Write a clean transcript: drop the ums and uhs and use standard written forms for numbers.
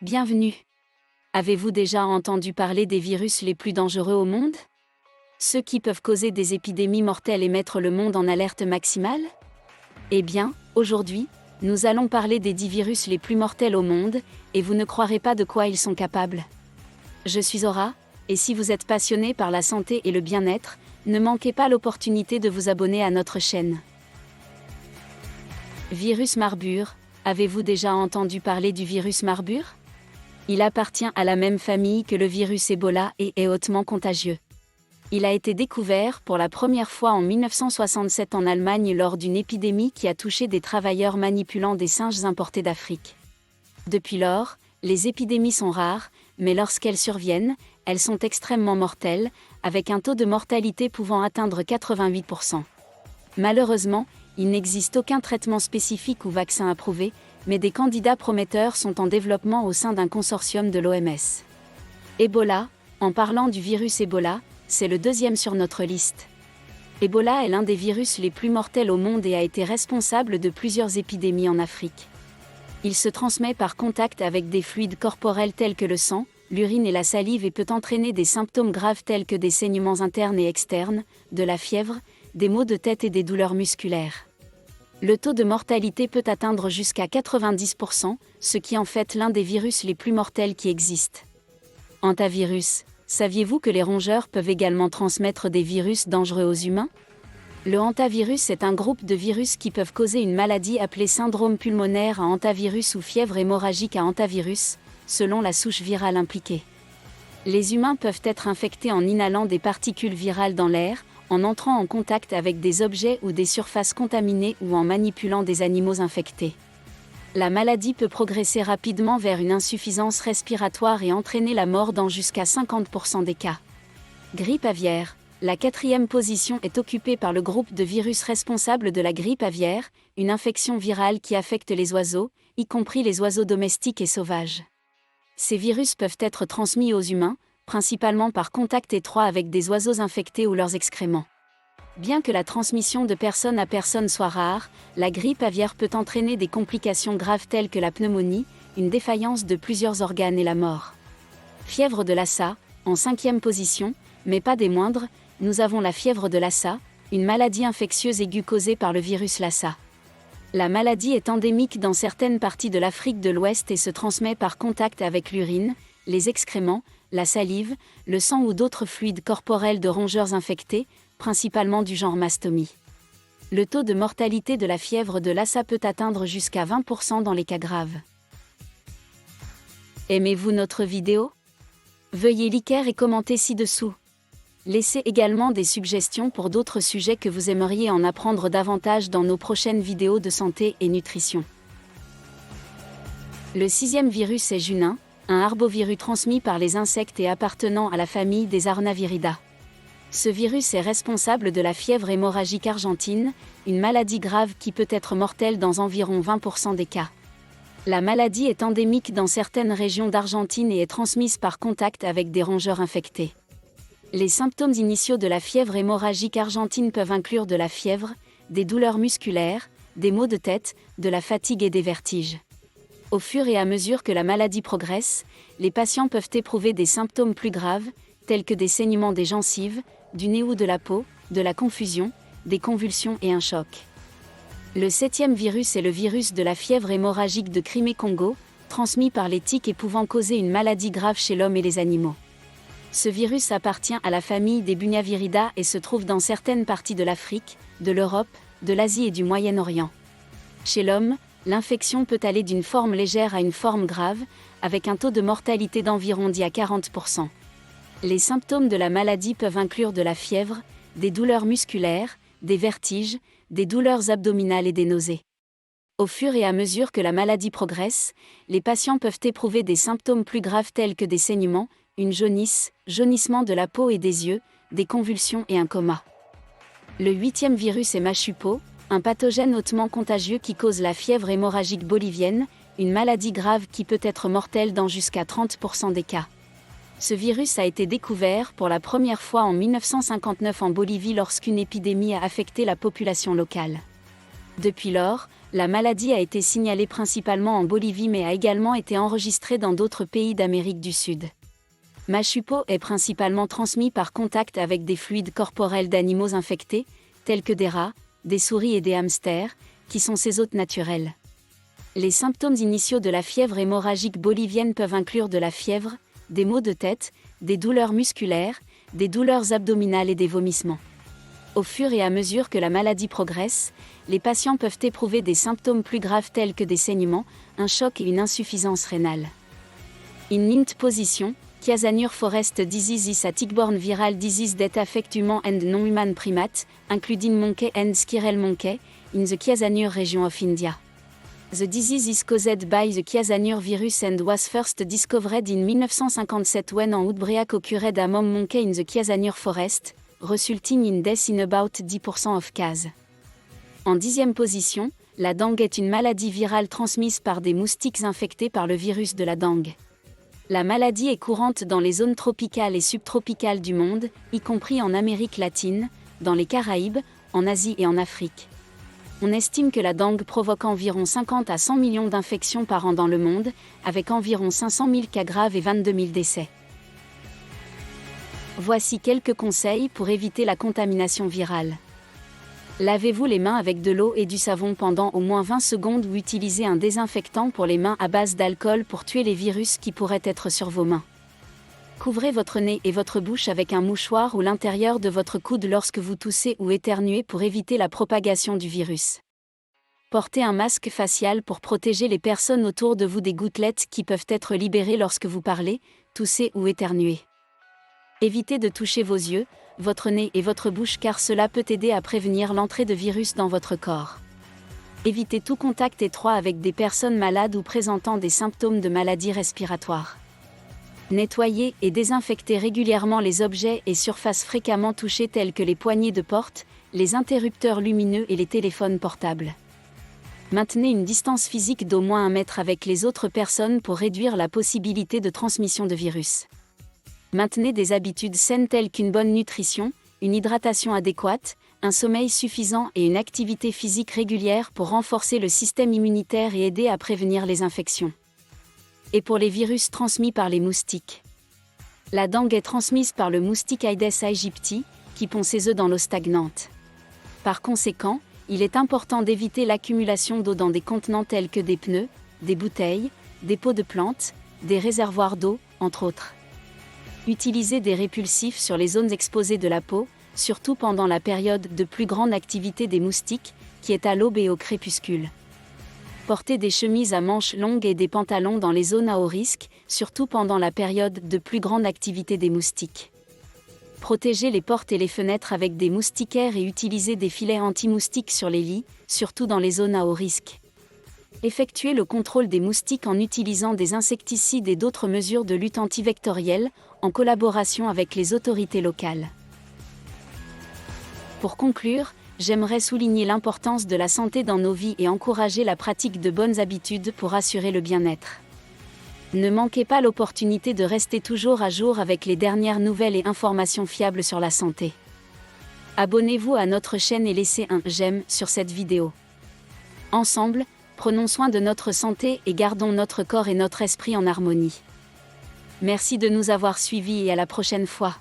Bienvenue. Avez-vous déjà entendu parler des virus les plus dangereux au monde? Ceux qui peuvent causer des épidémies mortelles et mettre le monde en alerte maximale? Eh bien, aujourd'hui, nous allons parler des 10 virus les plus mortels au monde, et vous ne croirez pas de quoi ils sont capables. Je suis Aura, et si vous êtes passionné par la santé et le bien-être, ne manquez pas l'opportunité de vous abonner à notre chaîne. Virus Marburg, avez-vous déjà entendu parler du virus Marburg? Il appartient à la même famille que le virus Ebola et est hautement contagieux. Il a été découvert pour la première fois en 1967 en Allemagne lors d'une épidémie qui a touché des travailleurs manipulant des singes importés d'Afrique. Depuis lors, les épidémies sont rares, mais lorsqu'elles surviennent, elles sont extrêmement mortelles, avec un taux de mortalité pouvant atteindre 88%. Malheureusement, il n'existe aucun traitement spécifique ou vaccin approuvé, mais des candidats prometteurs sont en développement au sein d'un consortium de l'OMS. Ebola, en parlant du virus Ebola, c'est le deuxième sur notre liste. Ebola est l'un des virus les plus mortels au monde et a été responsable de plusieurs épidémies en Afrique. Il se transmet par contact avec des fluides corporels tels que le sang, l'urine et la salive et peut entraîner des symptômes graves tels que des saignements internes et externes, de la fièvre, des maux de tête et des douleurs musculaires. Le taux de mortalité peut atteindre jusqu'à 90%, ce qui en fait l'un des virus les plus mortels qui existent. Hantavirus, saviez-vous que les rongeurs peuvent également transmettre des virus dangereux aux humains? Le hantavirus est un groupe de virus qui peuvent causer une maladie appelée syndrome pulmonaire à hantavirus ou fièvre hémorragique à hantavirus, selon la souche virale impliquée. Les humains peuvent être infectés en inhalant des particules virales dans l'air, en entrant en contact avec des objets ou des surfaces contaminées ou en manipulant des animaux infectés. La maladie peut progresser rapidement vers une insuffisance respiratoire et entraîner la mort dans jusqu'à 50% des cas. Grippe aviaire. La 4e position est occupée par le groupe de virus responsables de la grippe aviaire, une infection virale qui affecte les oiseaux, y compris les oiseaux domestiques et sauvages. Ces virus peuvent être transmis aux humains, principalement par contact étroit avec des oiseaux infectés ou leurs excréments. Bien que la transmission de personne à personne soit rare, la grippe aviaire peut entraîner des complications graves telles que la pneumonie, une défaillance de plusieurs organes et la mort. Fièvre de Lassa, en 5e position, mais pas des moindres, nous avons la fièvre de Lassa, une maladie infectieuse aiguë causée par le virus Lassa. La maladie est endémique dans certaines parties de l'Afrique de l'Ouest et se transmet par contact avec l'urine, les excréments, la salive, le sang ou d'autres fluides corporels de rongeurs infectés, principalement du genre mastomie. Le taux de mortalité de la fièvre de Lassa peut atteindre jusqu'à 20% dans les cas graves. Aimez-vous notre vidéo? Veuillez liker et commenter ci-dessous. Laissez également des suggestions pour d'autres sujets que vous aimeriez en apprendre davantage dans nos prochaines vidéos de santé et nutrition. Le 6e virus est Junin, un arbovirus transmis par les insectes et appartenant à la famille des Arnaviridae. Ce virus est responsable de la fièvre hémorragique argentine, une maladie grave qui peut être mortelle dans environ 20% des cas. La maladie est endémique dans certaines régions d'Argentine et est transmise par contact avec des rongeurs infectés. Les symptômes initiaux de la fièvre hémorragique argentine peuvent inclure de la fièvre, des douleurs musculaires, des maux de tête, de la fatigue et des vertiges. Au fur et à mesure que la maladie progresse, les patients peuvent éprouver des symptômes plus graves, tels que des saignements des gencives, du nez ou de la peau, de la confusion, des convulsions et un choc. Le 7e virus est le virus de la fièvre hémorragique de Crimée-Congo, transmis par les tiques et pouvant causer une maladie grave chez l'homme et les animaux. Ce virus appartient à la famille des Bunявiridae et se trouve dans certaines parties de l'Afrique, de l'Europe, de l'Asie et du Moyen-Orient. Chez l'homme, l'infection peut aller d'une forme légère à une forme grave, avec un taux de mortalité d'environ 10 à 40%. Les symptômes de la maladie peuvent inclure de la fièvre, des douleurs musculaires, des vertiges, des douleurs abdominales et des nausées. Au fur et à mesure que la maladie progresse, les patients peuvent éprouver des symptômes plus graves tels que des saignements, une jaunisse, jaunissement de la peau et des yeux, des convulsions et un coma. Le 8e virus est Machupo, un pathogène hautement contagieux qui cause la fièvre hémorragique bolivienne, une maladie grave qui peut être mortelle dans jusqu'à 30% des cas. Ce virus a été découvert pour la première fois en 1959 en Bolivie lorsqu'une épidémie a affecté la population locale. Depuis lors, la maladie a été signalée principalement en Bolivie mais a également été enregistrée dans d'autres pays d'Amérique du Sud. Machupo est principalement transmis par contact avec des fluides corporels d'animaux infectés, tels que des rats, des souris et des hamsters, qui sont ses hôtes naturels. Les symptômes initiaux de la fièvre hémorragique bolivienne peuvent inclure de la fièvre, des maux de tête, des douleurs musculaires, des douleurs abdominales et des vomissements. Au fur et à mesure que la maladie progresse, les patients peuvent éprouver des symptômes plus graves tels que des saignements, un choc et une insuffisance rénale. In int position, Chiasanur forest disease is a tick-borne viral disease that affect human and non-human primates, including monkey and squirrel monkey, in the Chiasanur region of India. The disease is caused by the Chiasanur virus and was first discovered in 1957 when an outbreak occurred among monkey in the Chiasanur forest, resulting in death in about 10% of cases. En 10e position, la dengue est une maladie virale transmise par des moustiques infectés par le virus de la dengue. La maladie est courante dans les zones tropicales et subtropicales du monde, y compris en Amérique latine, dans les Caraïbes, en Asie et en Afrique. On estime que la dengue provoque environ 50 à 100 millions d'infections par an dans le monde, avec environ 500 000 cas graves et 22 000 décès. Voici quelques conseils pour éviter la contamination virale. Lavez-vous les mains avec de l'eau et du savon pendant au moins 20 secondes ou utilisez un désinfectant pour les mains à base d'alcool pour tuer les virus qui pourraient être sur vos mains. Couvrez votre nez et votre bouche avec un mouchoir ou l'intérieur de votre coude lorsque vous toussez ou éternuez pour éviter la propagation du virus. Portez un masque facial pour protéger les personnes autour de vous des gouttelettes qui peuvent être libérées lorsque vous parlez, toussez ou éternuez. Évitez de toucher vos yeux, votre nez et votre bouche car cela peut aider à prévenir l'entrée de virus dans votre corps. Évitez tout contact étroit avec des personnes malades ou présentant des symptômes de maladies respiratoires. Nettoyez et désinfectez régulièrement les objets et surfaces fréquemment touchés tels que les poignées de porte, les interrupteurs lumineux et les téléphones portables. Maintenez une distance physique d'au moins 1 mètre avec les autres personnes pour réduire la possibilité de transmission de virus. Maintenez des habitudes saines telles qu'une bonne nutrition, une hydratation adéquate, un sommeil suffisant et une activité physique régulière pour renforcer le système immunitaire et aider à prévenir les infections. Et pour les virus transmis par les moustiques. La dengue est transmise par le moustique Aedes aegypti, qui pond ses œufs dans l'eau stagnante. Par conséquent, il est important d'éviter l'accumulation d'eau dans des contenants tels que des pneus, des bouteilles, des pots de plantes, des réservoirs d'eau, entre autres. Utilisez des répulsifs sur les zones exposées de la peau, surtout pendant la période de plus grande activité des moustiques, qui est à l'aube et au crépuscule. Portez des chemises à manches longues et des pantalons dans les zones à haut risque, surtout pendant la période de plus grande activité des moustiques. Protégez les portes et les fenêtres avec des moustiquaires et utilisez des filets anti-moustiques sur les lits, surtout dans les zones à haut risque. Effectuez le contrôle des moustiques en utilisant des insecticides et d'autres mesures de lutte antivectorielle, en collaboration avec les autorités locales. Pour conclure, j'aimerais souligner l'importance de la santé dans nos vies et encourager la pratique de bonnes habitudes pour assurer le bien-être. Ne manquez pas l'opportunité de rester toujours à jour avec les dernières nouvelles et informations fiables sur la santé. Abonnez-vous à notre chaîne et laissez un j'aime sur cette vidéo. Ensemble, prenons soin de notre santé et gardons notre corps et notre esprit en harmonie. Merci de nous avoir suivis et à la prochaine fois.